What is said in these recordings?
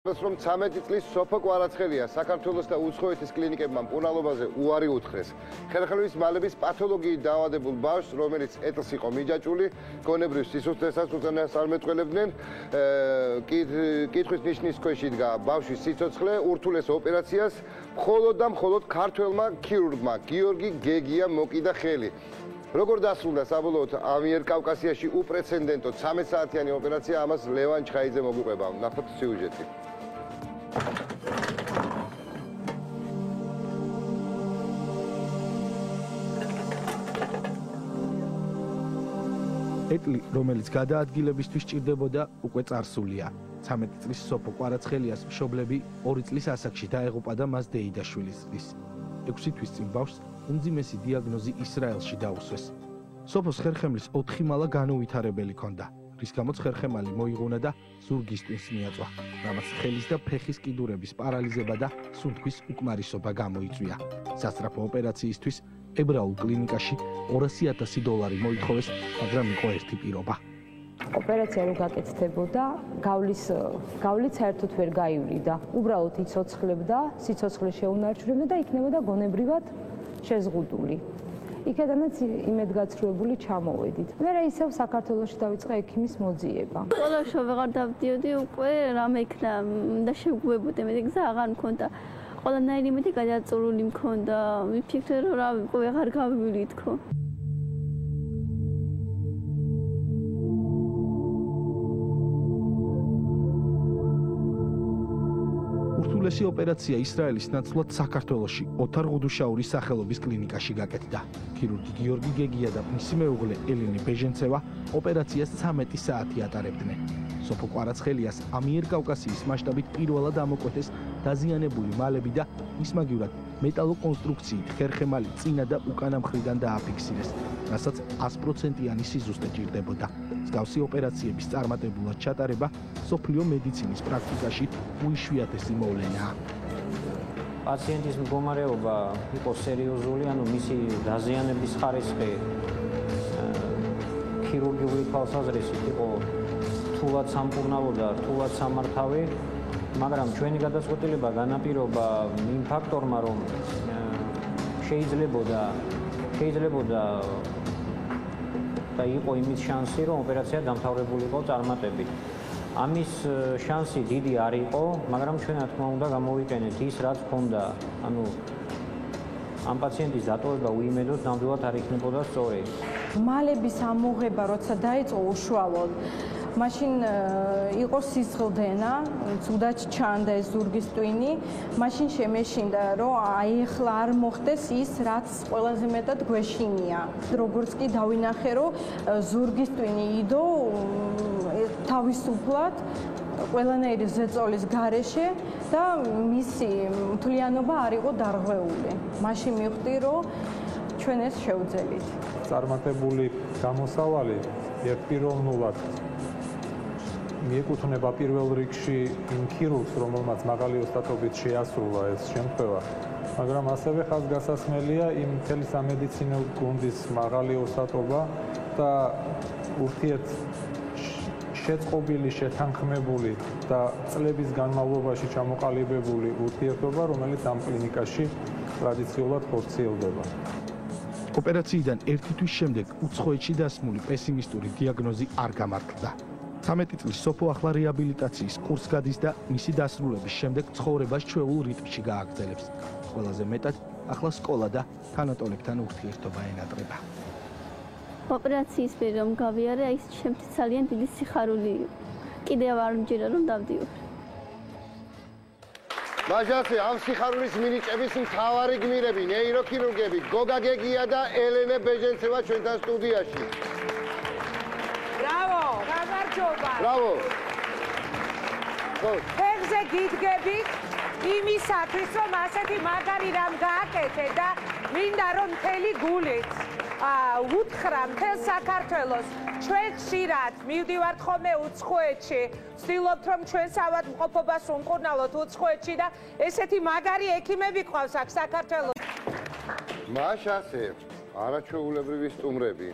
რომ 13 წლის სოფო კვარაცხელია საქართველოს და უცხოეთის კლინიკებმა მკურნალობაზე უარი უთხრეს. ხერხემლის მალების პათოლოგიით დაავადებულ ბავშვს, რომელიც ეტლს იყო მიჯაჭული, გონებრივ სისუსტესაც უწინარეს არ მეტყველებდნენ. კითხვის ნიშნის ქვეშ იდგა ბავშვის სიცოცხლე, ურთულეს ოპერაციას მხოლოდ და მხოლოდ ქართველმა ქირურგმა გიორგი გეგია მოკიდა ხელი. როგორ დასრულდა საბოლოოდ ამიერკავკასიაში უპრეცედენტო 13 საათიანი ოპერაცია, ამას ლევან ჩხაიძე მოგვიყვება. ნახოთ სიუჟეტი. ეტლი, რომელიც გადაადგილებისთვის ჭირდებოდა, უკვე წარსულია. 13 წლის სოფო კვარაცხელიას მშობლები 2 წლის ასაკში დაეღუპა და მას დეიდაშვილის ზრდის. 6 თვის წინ ბავშვს უმძიმესი დიაგნოზი ისრაელში დაუსვეს. სოფოს ხერხემლის 4 მალა განუვითარებელი ჰქონდა, რის გამოც ხერხემალი მოიღუნა და ზურგის ტვინს მიაწვა, რამაც ხელის და ფეხის კიდურების პარალიზება და სუნთქვის უკმარისობა გამოიწვია. სასწრაფო ოპერაციისთვის ებრაულ კლინიკაში $200,000 მოითხოვეს, მაგრამ იყო ერთი პირობა. ოპერაცია რო გაკეთდებოდა, გავლით საერთოდ ვერ გაივლიდა. უბრალოდ იცოცხლებდა, სიცოცხლე შეუნარჩუნებდა და იქნებოდა გონებრივად შეზღუდული. იქედანაც იმედგაცრუებული ჩამოვედით. მერე ისევ საქართველოში დავიწყე ექიმის მოძიება. სკოლაში ვეღარ დავდიოდი, უკვე რამე იქნა და შეგუებოდი, მე გზა აღარ მქონდა. ყველანაირი იმედი გადაწურული მქონდა. ვიფიქრე რომ რა ვეღარ გავივლი თქო. ურთულესი ოპერაცია ისრაელის ნაცვლად საქართველოში ოთარ ღუდუშაურის სახელობის კლინიკაში გაკეთდა. ქირურგი გიორგი გეგია და მისი მეუღლე ელინე ბეჟენცევა ოპერაციას 13 საათი ატარებდნენ. სოფო კვარაცხელიას ამიერკავკასიის მასშტაბით პირველად ამოკვეთეს დაზიანებული მალები და მის მაგივრად მეტალოკონსტრუქციით ხერხემალი წინა და უკანა მხრიდან დააფიქსირეს, რასაც 100%-იანი სიზუსტე ჭირდებოდა. მსგავსი ოპერაციების წარმატებულად ჩატარება სოფლიო მედიცინის პრაქტიკაში უიშვიათესი მოვლენაა. პაციენტის მდგომარეობა იყო სერიოზული, ანუ მისი დაზიანების ხარისხი ქირურგიული თვალსაზრისით იყო რთულად სამკურნალო და რთულად სამართავი, მაგრამ ჩვენი გადაწყვეტილება განაპირობა იმ ფაქტორმა, რომ შეიძლებოდა და იყო იმის შანსი, რომ ოპერაცია დამთავრებულიყო წარმატებით. ამის შანსი დიდი არ იყო, მაგრამ ჩვენ რა თქმა უნდა გამოვიყენეთ ის, რაც ჰქონდა. ანუ ამ პაციენტის დატოვება უიმედოდ ნამდვილად არ იქნებოდა სწორი. მალების ამოღება როცა დაიწყო უშუალოდ, მაშინ იყო სისხლდენა, ცუდად ჩანდა ეს ზურგის ტვინი, მაშინ შემეშინდა, რომ აი ახლა არ მოხდეს ის, რაც ყველაზე მეტად გვეშინია. როგორც კი დავინახე, რომ ზურგის ტვინი იდო თავისუფლად ყველანაირი ზეწოლის გარეშე და მისი მთლიანობა არ იყო დარღვეული. მაშინ მივხვდი, რომ ჩვენ ეს შევძელით. წარმატებული გამოსავალი ერთპიროვნულად მიეკუთვნება პირველ რიგში იმ ქირურგს, რომელმაც მაღალი ოსტატობით შეასრულა ეს შემთხვევა, მაგრამ ასევე ხაზგასასმელია იმ მთელი სამედიცინო გუნდის მაღალი ოსტატობა და ურთიერთ შეწყობილი, შეთანხმებული და წლების განმავლობაში ჩამოყალიბებული ურთიერთობა, რომელიც ამ კლინიკაში ტრადიციულად ხორციელდება. ოპერაციიდან 1 თვის შემდეგ უცხოეთში დასმული პესიმისტური დიაგნოზი არ გამართლდა. 13 წლის სოფო ახლა რეაბილიტაციის კურსს გადის და მისი დასრულების შემდეგ ცხოვრებას ჩვეულ რიტმში გააგრძელებს. ყველაზე მეტად ახლა სკოლა და თანატოლებთან ურთიერთობა ენატრება. ოპერაციისពេលრომ გავიარე, აი შემთხვევით ძალიან დიდი სიხარული კიდევ არ მჯერა რომ დავდიოდი. მაშასე ამ სიხარულის მინიჭების მთავარი გმირები, ნეიროქირურგები გოგა გეგია და ელენე ბეჟენცევა ჩვენთან სტუდიაში. ბრავო, გამარჯობა. ბრავო. ფეხზე გიდგებით იმისათვის, რომ ასეთი მაგარი რამ გააკეთე და მინდა რომ მთელი გულით უთხრა მთელ საქართველოს, ჩვენ ხშირად მივდივართ ხოლმე უცხოეთში, ვცდილობთ რომ ჩვენს ავადმყოფობას უმკურნალოთ უცხოეთში და ესეთი მაგარი ექიმები ყავს აქ საქართველოში. მაშასე არაჩვეულებრივი სტუმრები,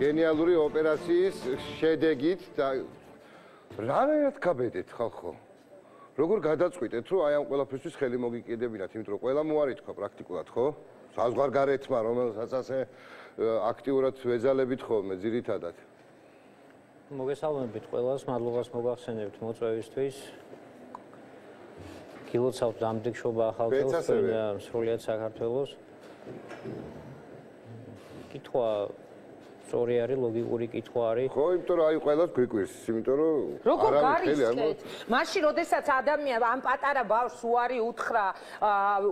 გენიალური ოპერაციის შედეგით და რანაირად გაბედეთ ხალხო? როგორ გადაწყვიტეთ, რომ აი ამ ყველაფერთვის ხელი მოგიკიდებინათ, იმიტომ რომ ყველა მოარითქვა პრაქტიკულად, ხო? საზღვარგარეთმა, რომელსაც ასე აქტიურად ვეძალებით ხოლმე ძირითადად. მოგესალმებით ყველას, მადლობას მოგახსენებთ მოწვევისთვის. გილოცავთ დამდეგშობა ახალწელს და სრულიად საქართველოს. კითხვა სწორი არის, ლოგიკური კითხვა არის. ხო, იმიტომ რომ აი ყველას გვიკვირს, იმიტომ რომ როგორ გარისკეთ? მაშინ, როდესაც ადამიანს ამ პატარა ბავშვს უარი უთხრა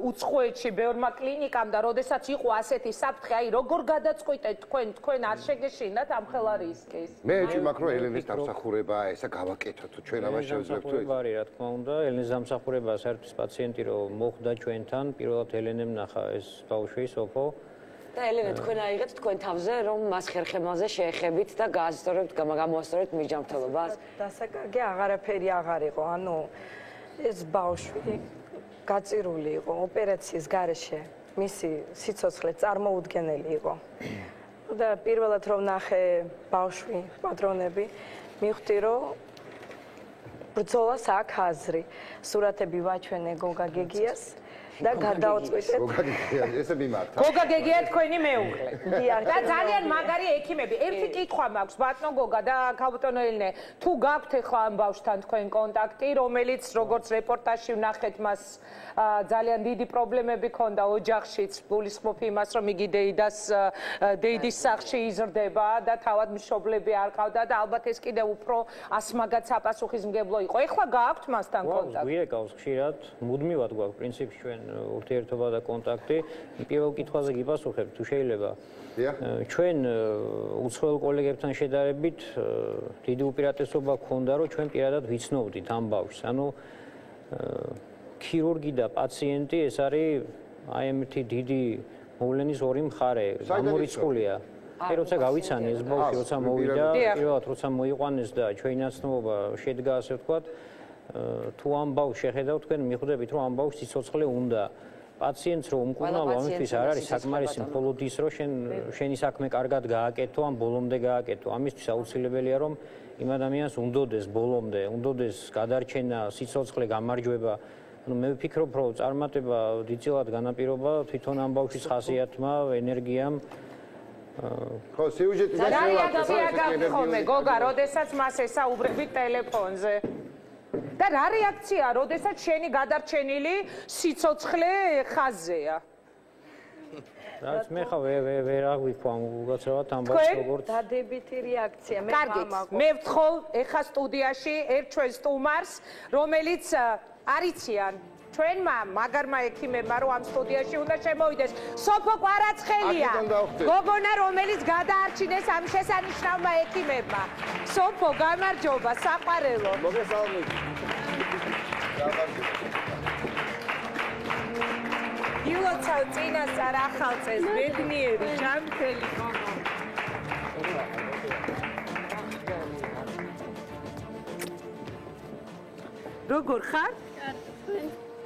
უცხოეთში ბევრმა კლინიკამ და როდესაც იყო ასეთი საფრთხე, აი როგორ გადაწყვიტეთ თქვენ არ შეგეშინათ ამ ხელა რისკის? მე ეჭვმაქვს რომ ელენის დამსახურება ესა გავაკეთოთ, ჩვენ ამას შევძლებთ. არის, რა თქმა უნდა, ელენის დამსახურება საერთოდ პაციენტი რომ მოხვდა ჩვენთან, პირველად ელენემ ნახა ეს ბავშვი სოფო. და ელენე თქვენ აიღეთ თქვენ თავზე რომ მას ხერხემალზე შეეხებით და გაასწორებთ გამოასწორებთ მირჯამრთელობას. დასაკარგი აღარაფერი აღარ იყო, ანუ ეს ბავშვი გაწირული იყო ოპერაციის გარეშე, მისი სიცოცხლე წარმოუდგენელი იყო. და პირველად რომ ნახე ბავშვი, პატრონები, მივხვდი რომ ბრძოლას აქვს აზრი. სურათები ვაჩვენე გოგა გეგიას. და გადააწყვეტეთ. გოგა გეგია, ესე მიმართა. გოგა გეგია თქვენი მეუღლე. და ძალიან მაგარი ექიმები. ერთი კითხვა მაქვს, ბატონო გოგა და ქაბუტონო ელენე, თუ გაქვთ ახლა ამ ბავშვთან თქვენ კონტაქტი, რომელიც როგორც რეპორტაჟში ვნახეთ, მას ძალიან დიდი პრობლემები ჰქონდა ოჯახშიც, გულისხმობ იმას, რომ იგი დეიდის სახლში იზრდება და თავად მშობლები არ ყავდა და ალბათ ეს კიდევ უფრო ასმაგად საპასუხისმგებლო იყო. ახლა გაქვთ მასთან კონტაქტი? გვიეკავს ხშირად, მუდმივად გვაქვს პრინციპში ჩვენ ურთიერთობა და კონტაქტი. პირველ კითხვაზე გიპასუხებ, თუ შეიძლება. ჩვენ უცხოელ კოლეგებთან შედარებით დიდი უპირატესობა გქონდა, რომ ჩვენ პირადად ვიცნობდით ამ ბავშვს. ანუ ქირურგი და პაციენტი ეს არის აი ერთი დიდი მოვლენის ორი მხარე, გამორიცხულია. აი როცა გავიცანი ეს ბავშვი, როცა მოვიდა, პირველად როცა მოიყვანეს და ჩვენი ნაცნობობა შედგა ასე ვთქვათ, თუ ამ ბავშვს შეხედავთ, თქვენ მიხვდებით, რომ ამ ბავშვს სიცოცხლე უნდა. პაციენტს რომ უმკურნალო ამისთვის არ არის საკმარისი მხოლოდ ის, რომ შენი საქმე კარგად გააკეთო, ამ ბოლომდე გააკეთო. ამისთვის აუცილებელია, რომ იმ ადამიანს უნდოდეს ბოლომდე, უნდოდეს გადარჩენა, სიცოცხლე, გამარჯვება. ანუ მე ვფიქრობ, რომ წარმატება დიდწილად განაპირობა თვითონ ამ ბავშვის ხასიათმა, ენერგიამ. ხო, სიუჟეტი და შევაკეთე. გოგა, როდესაც მას ესაუბრებით ტელეფონზე. და რა რეაქცია, როდესაც შენი გადარჩენილი სიცოცხლე ხაზზეა? რაც მე ხა ვერ აღვიქვა უგაცრავად ამ ბავშვს როგორც დადებითი რეაქცია მე გამაქვს. მე ვთხოვ ეხა სტუდიაში ერთ ჩვენ სტუმარს, რომელიც არიციან ჩვენმა მაგარმა ექიმებმა რომ ამ სტუდიაში უნდა შემოვიდეს. სოფო კვარაცხელია. გოგონა რომელიც გადაარჩინეს ამ შესანიშნავმა ექიმებმა. სოფო, გამარჯობა, საყვარელო. მოგესალმებით. გილოცავ წინასწარ ახალ წელს, ბედნიერი, ჯანმრთელი გოგო. როგორ ხარ?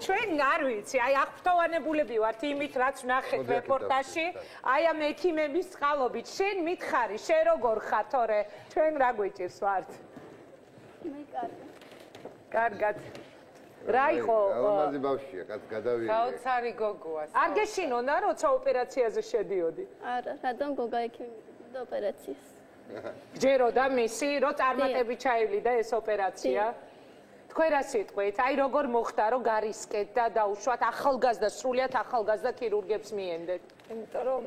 ჩვენ არ ვიცი, აი აღფრთოვანებულები ვართ იმით, რაც ვნახეთ რეპორტაჟში, აი ამ ექიმების წყალობით. შენ მითხარი, შენ როგორ ხარ, თორე ჩვენ რა გვიჭირს ვართ? მე კარგი. კარგად. რა იყო? ალმაზი ბავშვია, გადავიარე. გაოცარი გოგოა. არ გეშინონა, როცა ოპერაციაზე შედიოდი? არა, რადგან გოგა ექიმი ოპერაციას. გჯეროდა მისი, რომ წარმატებით ჩაივლიდა ეს ოპერაცია? თქვენ რა სიტყვით? აი როგორ მოხდა, რომ გარისკეთ და დაუშვათ ახალგაზრდა, სრულიად ახალგაზრდა ქირურგებს მიენდეთ? იმიტომ რომ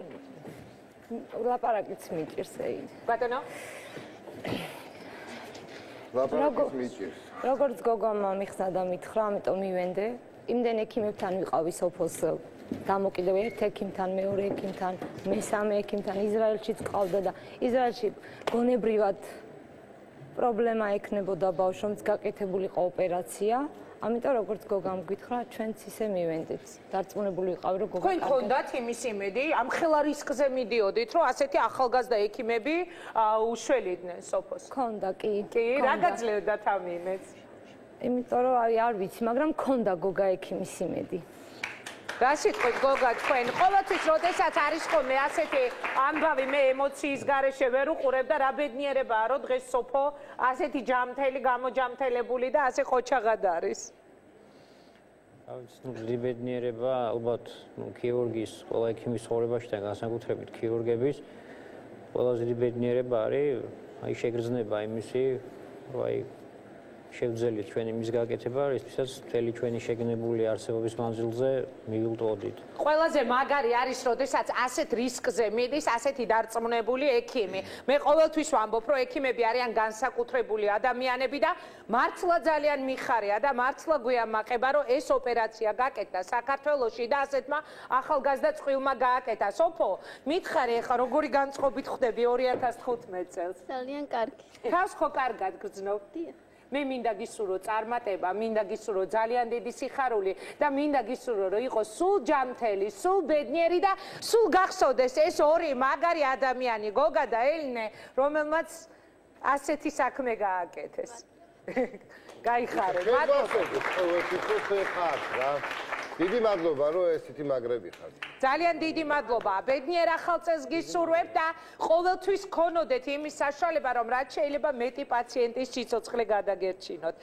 ლაპარაკიც მიჭირს ეი. ბატონო? ლაპარაკიც მიჭირს. როგორც გოგომ მიხსნა და მითხრა, ამიტომ მივენდე. იმდენ ექიმებთან ვიყავი სოფოს დამოკიდებ ერთ ექიმთან, მეორე ექიმთან, მესამე ექიმთან, ისრაელშიც ყავდა და ისრაელში გონებრივად პრობლემა ექნებოდა ბავშვს გაკეთებულიყო ოპერაცია. ამიტომ როგორც გოგამ გითხრა, ჩვენც ისე მივენდით. დარწმუნებული ვიყავი, რომ გოგა თქვენ გქონდათ იმის იმედი, ამ ხელა რისკზე მიდიოდით, რომ ასეთი ახალგაზრდა ექიმები უშველიდნენ სოფოს? გქონდა, კი. კი, რა გაძლევდათ ამ იმედს? იმიტომ რომ არ ვიცი, მაგრამ გქონდა გოგა ექიმის იმედი. რა სიტყვით გოგა თქვენ ყოველთვის როდესაც არის ხოლმე ასეთი ამბავი მე ემოციის გარეშე ვერ უყურებ და რა ბედნიერებაა რომ დღეს სოფო ასეთი ჯამთელი გამოჯამთელებული და ასე ხოჩაღად არის. ზრდიბედნიერება ალბათ ქირურგის ყველა ექიმის ცხოვრებაშიდან განსაკუთრებით ქირურგების ყველაზე დიდი ბედნიერება არის აი შეგრძნება იმისი რომ აი შევძელით ჩვენი მის გაკეთება, რისთვისაც მთელი ჩვენი შეგნებული არსებობის მანძილზე მივილტვოდით. ყველაზე მაგარი არის, როდესაც ასეთ რისკზე მიდის ასეთი დარწმუნებული ექიმი. მე ყოველთვის ვამბობ, რომ ექიმები არიან განსაკუთრებული ადამიანები და მართლა ძალიან მიხარია და მართლა გვიამაყება, რომ ეს ოპერაცია გაკეთდა საქართველოში და ასეთმა ახალგაზრდა წყვილმა გააკეთა. სოფო, მითხარი ახლა როგორი განწყობით ხვდები 2015 წელს? ძალიან კარგი. თავს ხო კარგად გრძნობ? მე მინდა გისურვო წარმატება, მინდა გისურვო ძალიან დიდი სიხარული და მინდა გისურვო რომ იყოს სულ ჯანმრთელი, სულ ბედნიერი და სულ გახსოვდეს ეს ორი მაგარი ადამიანი, გოგა და ელინე, რომელმაც ასეთი საქმე გააკეთეს. გაიხარე. დიდი მადლობა რომ ესეთი მაგრები ხართ. ძალიან დიდი მადლობა. ბედნიერ ახალ წელს გისურვებ და ყოველთვის გქონოდეთ იმის საშუალება რომ რაც შეიძლება მეტი პაციენტის სიცოცხლე გადაგერჩინოთ.